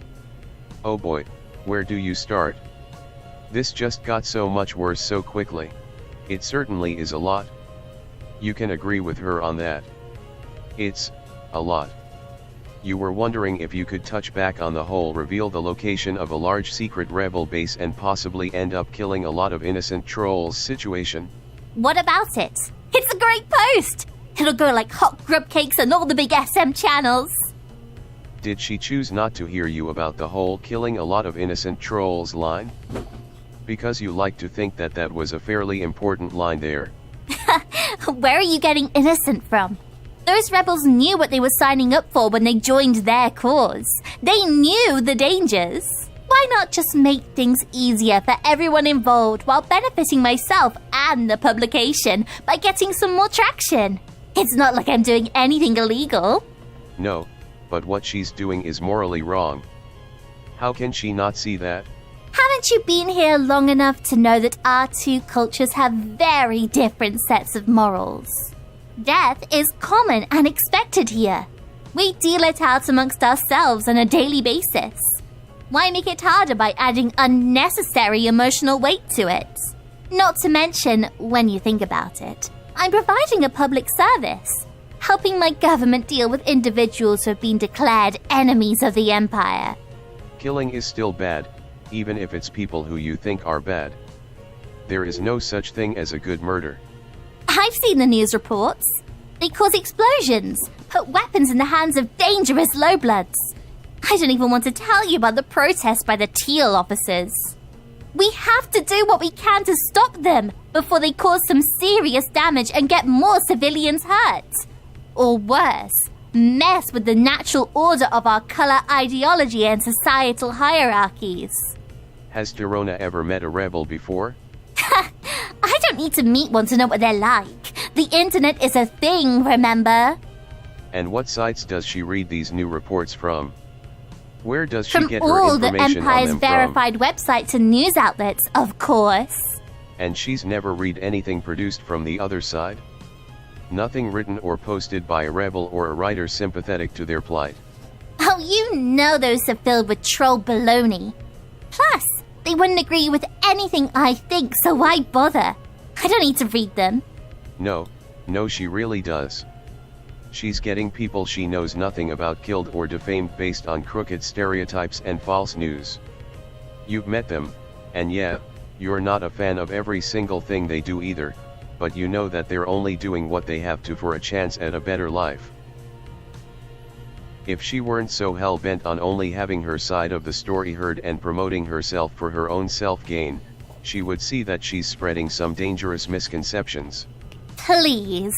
Oh boy, where do you start? This just got so much worse so quickly. It certainly is a lot. You can agree with her on that. It's a lot. You were wondering if you could touch back on the whole reveal the location of a large secret rebel base and possibly end up killing a lot of innocent trolls situation. What about it? It's a great post! It'll go like hot grub cakes on all the big SM channels. Did she choose not to hear you about the whole killing a lot of innocent trolls line? Because you like to think that that was a fairly important line there. Where are you getting innocent from? Those rebels knew what they were signing up for when they joined their cause. They knew the dangers. Why not just make things easier for everyone involved while benefiting myself and the publication by getting some more traction? It's not like I'm doing anything illegal. No, but what she's doing is morally wrong. How can she not see that? Haven't you been here long enough to know that our 2 cultures have very different sets of morals? Death is common and expected here. We deal it out amongst ourselves on a daily basis. Why make it harder by adding unnecessary emotional weight to it? Not to mention, when you think about it, I'm providing a public service, helping my government deal with individuals who have been declared enemies of the Empire. Killing is still bad, even if it's people who you think are bad. There is no such thing as a good murder. I've seen the news reports. They cause explosions, put weapons in the hands of dangerous lowbloods. I don't even want to tell you about the protests by the Teal officers. We have to do what we can to stop them before they cause some serious damage and get more civilians hurt. Or worse, mess with the natural order of our color ideology and societal hierarchies. Has Tirona ever met a rebel before? I don't need to meet one to know what they're like. The internet is a thing, remember? And what sites does she read these new reports from? Where does she From get her all the information on Empire's them verified websites and news outlets, of course. And she's never read anything produced from the other side? Nothing written or posted by a rebel or a writer sympathetic to their plight. Oh, you know those are filled with troll baloney. Plus, they wouldn't agree with anything I think, so why bother? I don't need to read them. No, she really does. She's getting people she knows nothing about killed or defamed based on crooked stereotypes and false news. You've met them, and yeah, you're not a fan of every single thing they do either, but you know that they're only doing what they have to for a chance at a better life. If she weren't so hell-bent on only having her side of the story heard and promoting herself for her own self-gain, she would see that she's spreading some dangerous misconceptions. Please.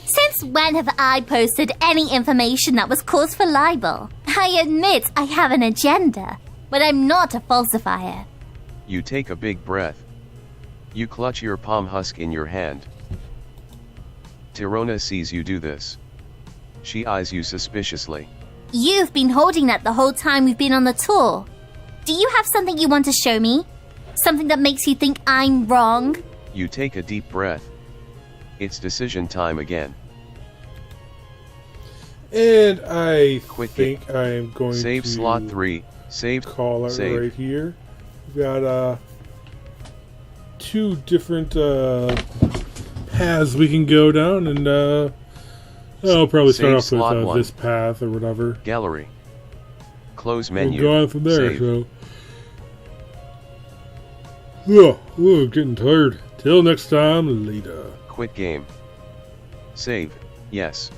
Since when have I posted any information that was cause for libel? I admit I have an agenda, but I'm not a falsifier. You take a big breath. You clutch your palm husk in your hand. Tirona sees you do this. She eyes you suspiciously. You've been holding that the whole time we've been on the tour. Do you have something you want to show me? Something that makes you think I'm wrong? You take a deep breath. It's decision time again. And I Quick think I am going Save to slot 3. Save. call it Save. right here. We've got two different paths we can go down, and I'll probably start Save off slot with one. this path or whatever. Gallery. Close We'll menu. go on from there. Save. So, oh, getting tired. Till next time, later. Quit game. Save. Yes.